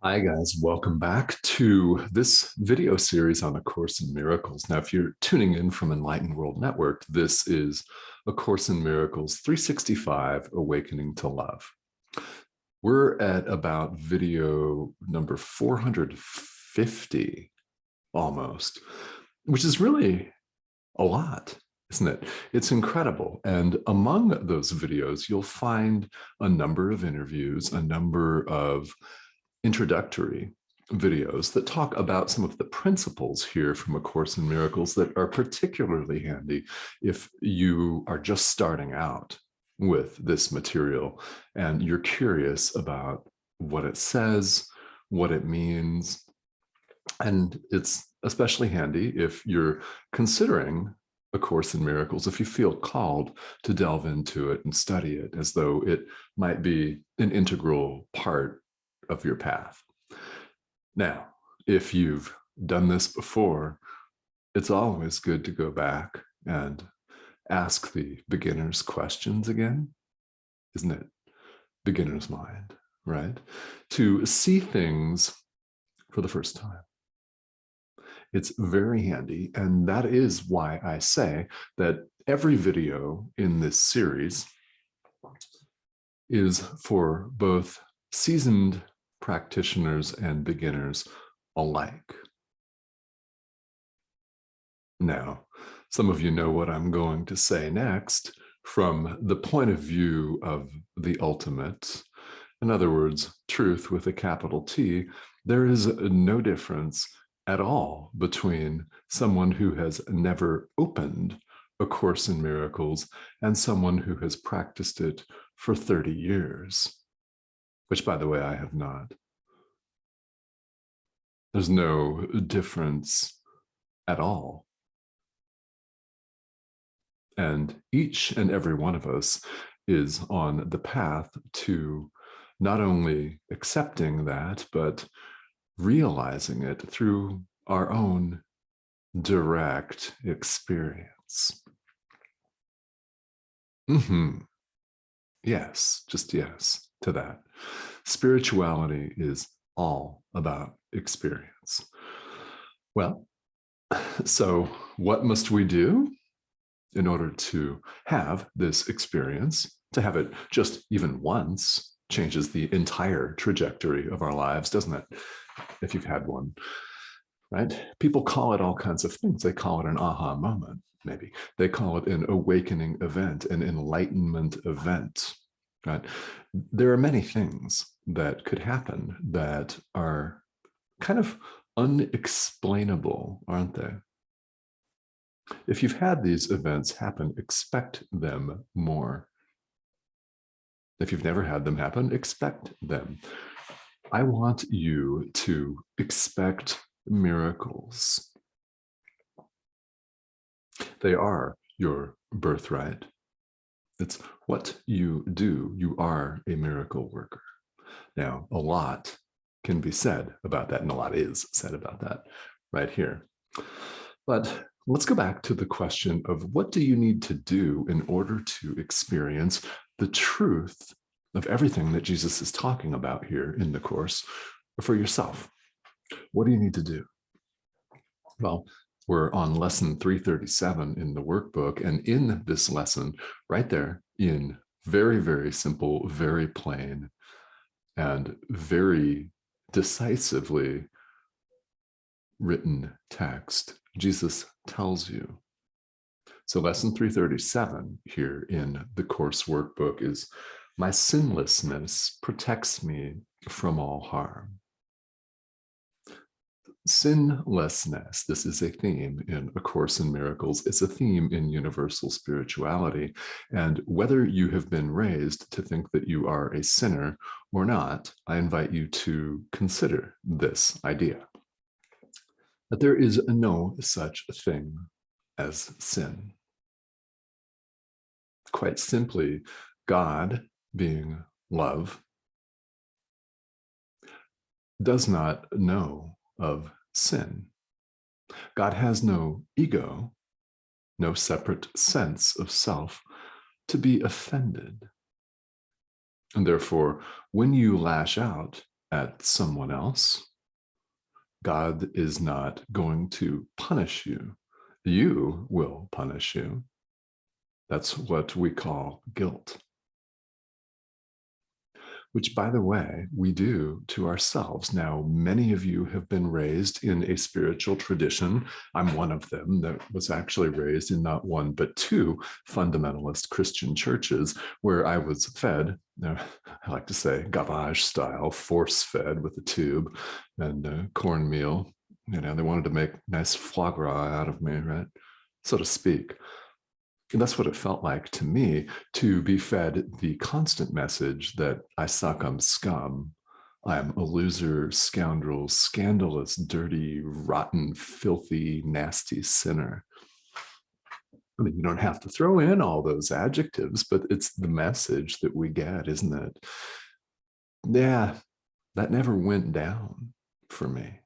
Hi guys, welcome back to this video series on A Course in Miracles. Now, if you're tuning in from Enlightened World Network, this is A Course in Miracles 365, Awakening to Love. We're at about video number 450 almost, which is really a lot, isn't it? It's incredible. And among those videos, you'll find a number of interviews, a number of introductory videos that talk about some of the principles here from A Course in Miracles that are particularly handy if you are just starting out with this material and you're curious about what it says, what it means. And it's especially handy if you're considering A Course in Miracles, if you feel called to delve into it and study it as though it might be an integral part of your path. Now, if you've done this before, it's always good to go back and ask the beginner's questions again, isn't it? Beginner's mind, right? To see things for the first time. It's very handy, and that is why I say that every video in this series is for both seasoned practitioners and beginners alike. Now, some of you know what I'm going to say next from the point of view of the ultimate. In other words, truth with a capital T. There is no difference at all between someone who has never opened A Course in Miracles and someone who has practiced it for 30 years. Which, by the way, I have not. There's no difference at all. And each and every one of us is on the path to not only accepting that, but realizing it through our own direct experience. Yes, just yes to that. Spirituality is all about experience. Well, so what must we do in order to have this experience? To have it just even once changes the entire trajectory of our lives, doesn't it? If you've had one, right? People call it all kinds of things. They call it an aha moment, maybe. They call it an awakening event, an enlightenment event, right? There are many things that could happen that are kind of unexplainable, aren't they? If you've had these events happen, expect them more. If you've never had them happen, expect them. I want you to expect miracles. They are your birthright. It's what you do. You are a miracle worker. Now, a lot can be said about that, and a lot is said about that right here. But let's go back to the question of what do you need to do in order to experience the truth of everything that Jesus is talking about here in the Course for yourself? What do you need to do? Well, we're on lesson 337 in the workbook, and in this lesson, right there, in very, very simple, very plain, and very decisively written text, Jesus tells you. So lesson 337 here in the Course workbook is, my sinlessness protects me from all harm. Sinlessness, this is a theme in A Course in Miracles. It's a theme in universal spirituality. And whether you have been raised to think that you are a sinner or not, I invite you to consider this idea. That there is no such thing as sin. Quite simply, God, being love, does not know of sin. God has no ego, no separate sense of self to be offended. And therefore, when you lash out at someone else, God is not going to punish you. You will punish you. That's what we call guilt. Which, by the way, we do to ourselves. Now, many of you have been raised in a spiritual tradition. I'm one of them that was actually raised in not one, but two fundamentalist Christian churches where I was fed, I like to say, gavage style, force fed with a tube and cornmeal. They wanted to make nice foie gras out of me, right? So to speak. And that's what it felt like to me, to be fed the constant message that I suck on scum. I'm a loser, scoundrel, scandalous, dirty, rotten, filthy, nasty sinner. I mean, you don't have to throw in all those adjectives, but it's the message that we get, isn't it? Yeah, that never went down for me.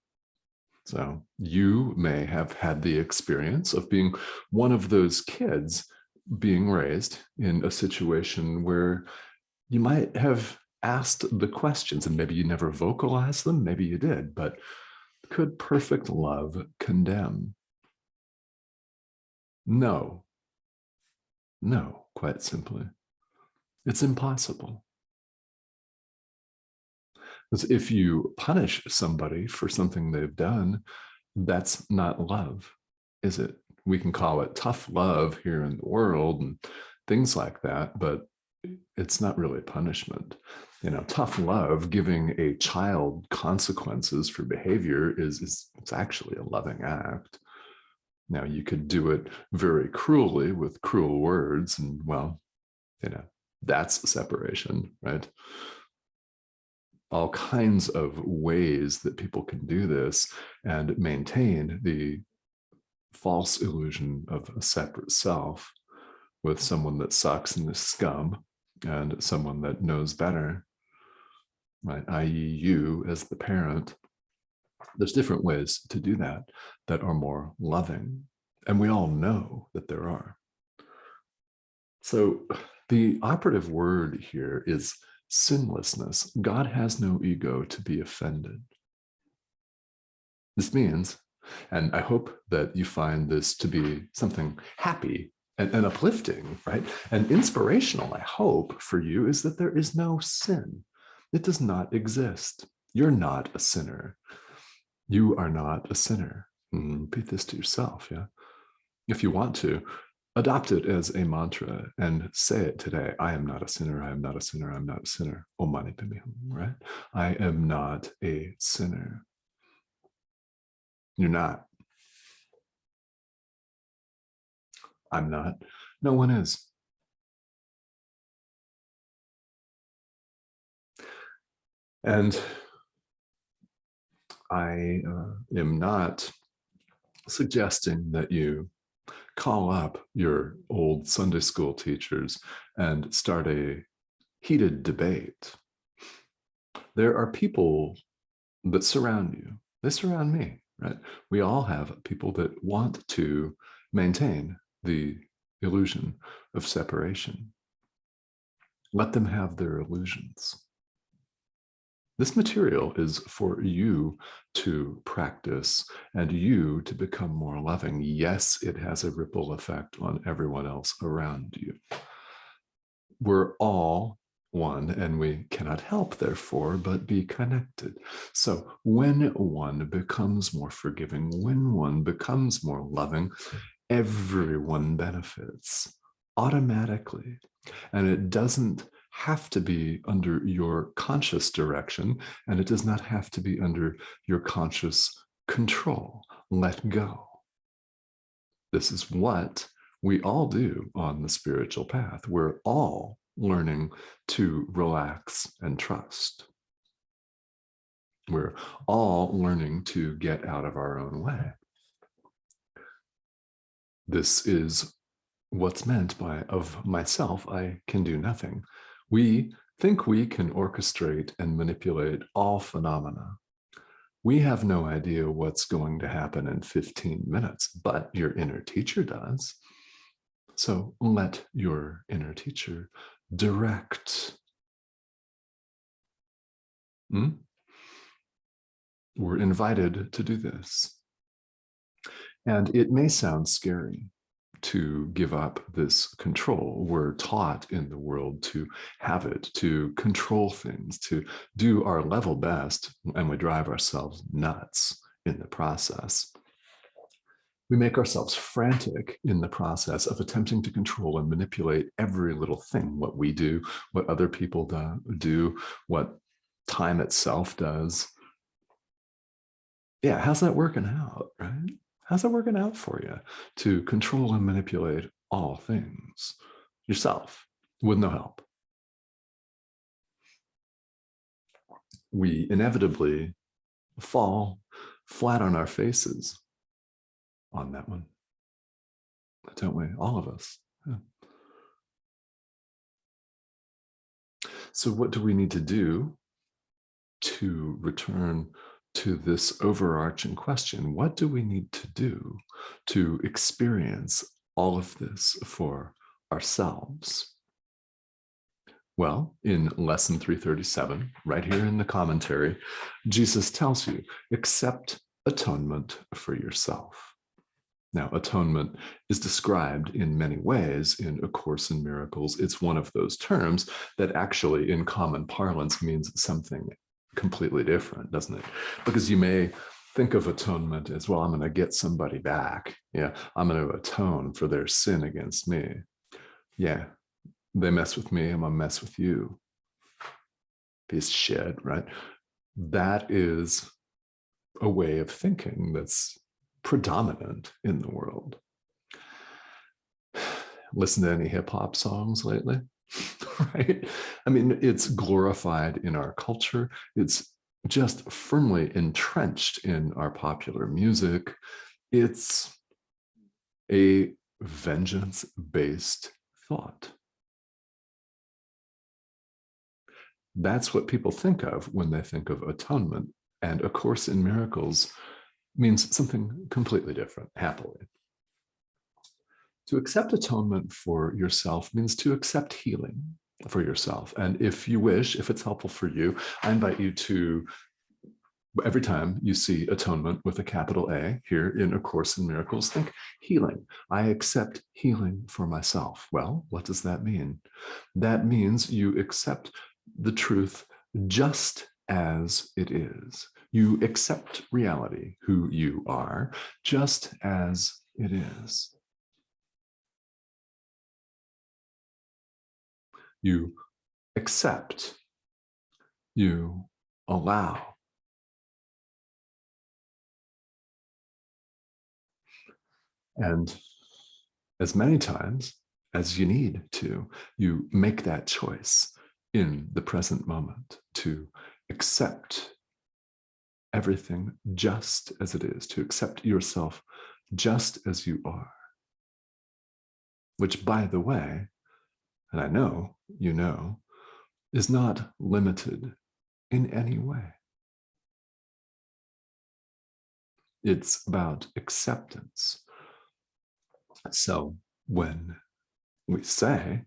So you may have had the experience of being one of those kids being raised in a situation where you might have asked the questions, and maybe you never vocalized them, maybe you did, but could perfect love condemn? No, no, quite simply. It's impossible. Because if you punish somebody for something they've done, that's not love, is it? We can call it tough love here in the world and things like that, but it's not really punishment. Tough love, giving a child consequences for behavior is it's actually a loving act. Now, you could do it very cruelly with cruel words, and well, that's separation, right? All kinds of ways that people can do this and maintain the false illusion of a separate self with someone that sucks and is scum and someone that knows better, right? I.e. you as the parent. There's different ways to do that that are more loving. And we all know that there are. So the operative word here is sinlessness. God has no ego to be offended. This means, and I hope that you find this to be something happy and uplifting, right? And inspirational, I hope, for you, is that there is no sin. It does not exist. You're not a sinner. You are not a sinner. Repeat this to yourself, yeah? If you want to, adopt it as a mantra and say it today. I am not a sinner. I am not a sinner. I'm not a sinner. Om Mani Padme Hum, right? I am not a sinner. You're not. I'm not. No one is. And I am not suggesting that you call up your old Sunday school teachers and start a heated debate. There are people that surround you. They surround me, right? We all have people that want to maintain the illusion of separation. Let them have their illusions. This material is for you to practice and you to become more loving. Yes, it has a ripple effect on everyone else around you. We're all one, and we cannot help, therefore, but be connected. So when one becomes more forgiving, when one becomes more loving, everyone benefits automatically. And it doesn't have to be under your conscious direction, and it does not have to be under your conscious control. Let go. This is what we all do on the spiritual path. We're all learning to relax and trust. We're all learning to get out of our own way. This is what's meant by, of myself, I can do nothing. We think we can orchestrate and manipulate all phenomena. We have no idea what's going to happen in 15 minutes, but your inner teacher does. So let your inner teacher direct. We're invited to do this. And it may sound scary to give up this control. We're taught in the world to have it, to control things, to do our level best, and we drive ourselves nuts in the process. We make ourselves frantic in the process of attempting to control and manipulate every little thing, what we do, what other people do, what time itself does. Yeah, how's that working out, right? How's that working out for you to control and manipulate all things yourself with no help? We inevitably fall flat on our faces on that one, don't we? All of us. Yeah. So what do we need to do to return to this overarching question? What do we need to do to experience all of this for ourselves? Well, in lesson 337, right here in the commentary, Jesus tells you, accept atonement for yourself. Now, atonement is described in many ways in A Course in Miracles. It's one of those terms that actually in common parlance means something completely different, doesn't it? Because you may think of atonement as, well, I'm going to get somebody back. Yeah, I'm going to atone for their sin against me. Yeah, they mess with me, I'm going to mess with you. Piece of shit, right? That is a way of thinking that's predominant in the world. Listen to any hip hop songs lately, right? I mean, it's glorified in our culture. It's just firmly entrenched in our popular music. It's a vengeance-based thought. That's what people think of when they think of atonement. And A Course in Miracles means something completely different, happily. To accept atonement for yourself means to accept healing for yourself. And if you wish, if it's helpful for you, I invite you to, every time you see atonement with a capital A here in A Course in Miracles, think healing. I accept healing for myself. Well, what does that mean? That means you accept the truth just as it is. You accept reality, who you are, just as it is. You accept, you allow. And as many times as you need to, you make that choice in the present moment to accept everything just as it is, to accept yourself just as you are. Which, by the way, and I know you know, is not limited in any way. It's about acceptance. So when we say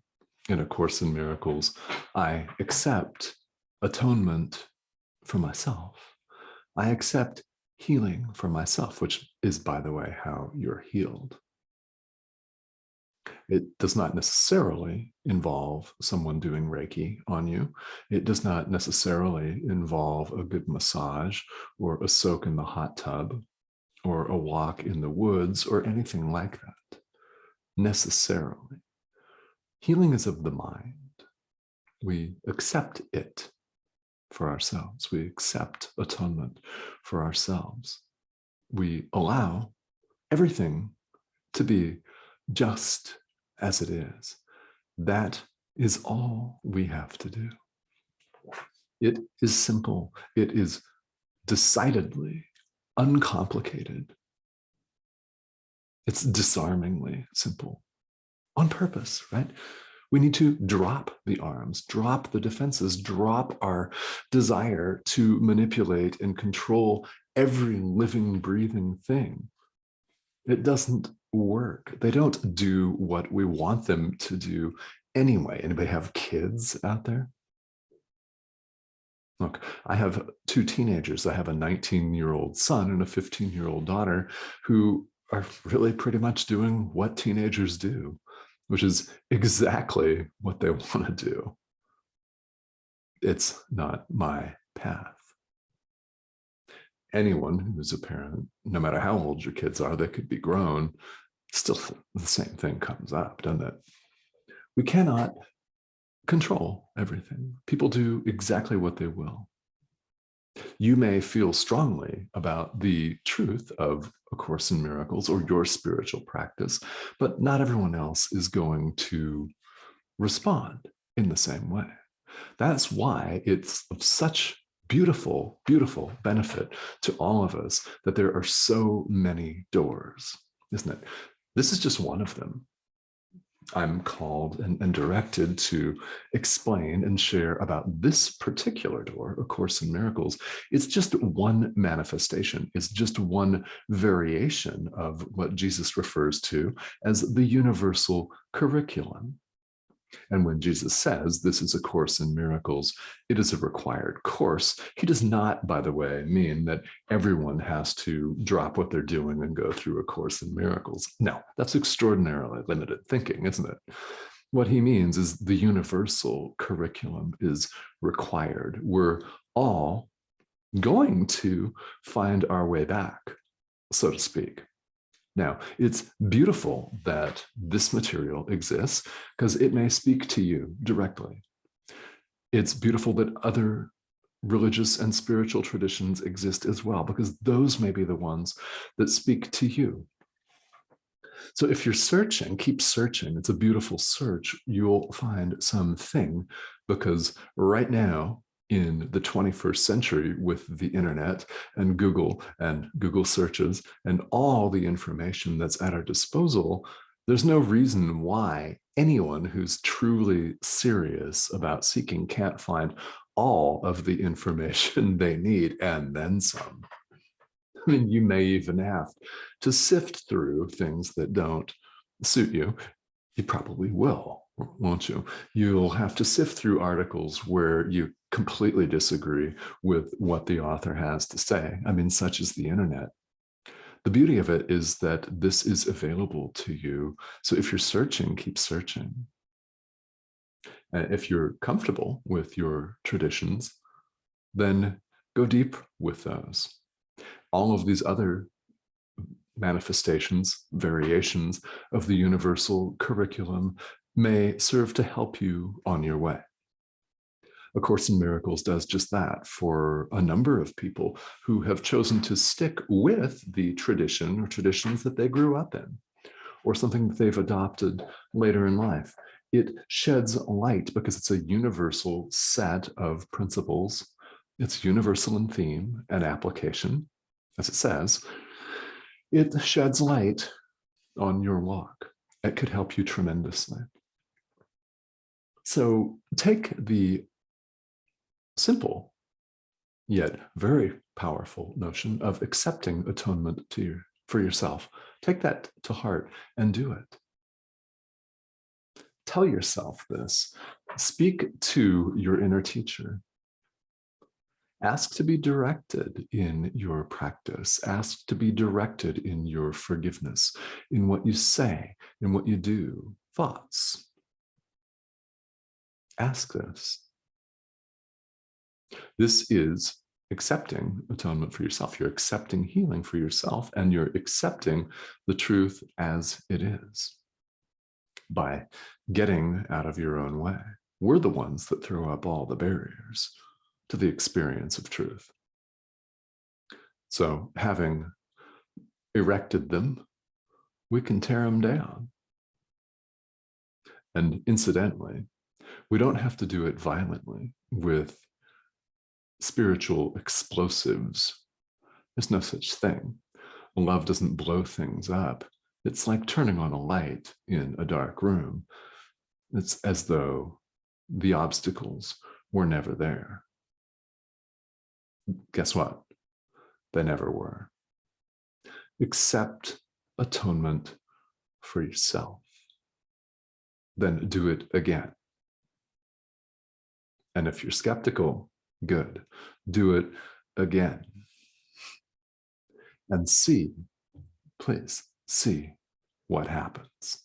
in A Course in Miracles, I accept atonement for myself, I accept healing for myself, which is, by the way, how you're healed. It does not necessarily involve someone doing Reiki on you. It does not necessarily involve a good massage or a soak in the hot tub or a walk in the woods or anything like that, necessarily. Healing is of the mind. We accept it for ourselves. We accept atonement for ourselves. We allow everything to be just as it is. That is all we have to do. It is simple. It is decidedly uncomplicated. It's disarmingly simple on purpose, right? We need to drop the arms, drop the defenses, drop our desire to manipulate and control every living, breathing thing. It doesn't work. They don't do what we want them to do anyway. Anybody have kids out there? Look, I have two teenagers. I have a 19-year-old son and a 15-year-old daughter who are really pretty much doing what teenagers do, which is exactly what they want to do. It's not my path. Anyone who's a parent, no matter how old your kids are, they could be grown, still the same thing comes up, doesn't it? We cannot control everything. People do exactly what they will. You may feel strongly about the truth of A Course in Miracles or your spiritual practice, but not everyone else is going to respond in the same way. That's why it's of such beautiful, beautiful benefit to all of us that there are so many doors, isn't it? This is just one of them. I'm called and directed to explain and share about this particular door, A Course in Miracles. It's just one manifestation. It's just one variation of what Jesus refers to as the universal curriculum. And when Jesus says this is A Course in Miracles, it is a required course, he does not, by the way, mean that everyone has to drop what they're doing and go through A Course in Miracles. No, that's extraordinarily limited thinking, isn't it? What he means is the universal curriculum is required. We're all going to find our way back, so to speak. Now, it's beautiful that this material exists because it may speak to you directly. It's beautiful that other religious and spiritual traditions exist as well, because those may be the ones that speak to you. So if you're searching, keep searching. It's a beautiful search. You'll find something, because right now, in the 21st century, with the internet and Google searches and all the information that's at our disposal, there's no reason why anyone who's truly serious about seeking can't find all of the information they need and then some. I mean, you may even have to sift through things that don't suit you. You probably will, won't you? You'll have to sift through articles where you completely disagree with what the author has to say. I mean, such is the internet. The beauty of it is that this is available to you. So if you're searching, keep searching. If you're comfortable with your traditions, then go deep with those. All of these other manifestations, variations of the universal curriculum may serve to help you on your way. A Course in Miracles does just that for a number of people who have chosen to stick with the tradition or traditions that they grew up in, or something that they've adopted later in life. It sheds light because it's a universal set of principles. It's universal in theme and application, as it says. It sheds light on your walk. It could help you tremendously. So take the simple yet very powerful notion of accepting atonement for yourself. Take that to heart and do it. Tell yourself this. Speak to your inner teacher. Ask to be directed in your practice. Ask to be directed in your forgiveness, in what you say, in what you do, thoughts. Ask this. This is accepting atonement for yourself. You're accepting healing for yourself, and you're accepting the truth as it is by getting out of your own way. We're the ones that throw up all the barriers to the experience of truth. So having erected them, we can tear them down. And incidentally, we don't have to do it violently with spiritual explosives. There's no such thing. Love doesn't blow things up. It's like turning on a light in a dark room. It's as though the obstacles were never there. Guess what? They never were. Accept atonement for yourself. Then do it again. And if you're skeptical, Good. Do it again. And see, please see what happens.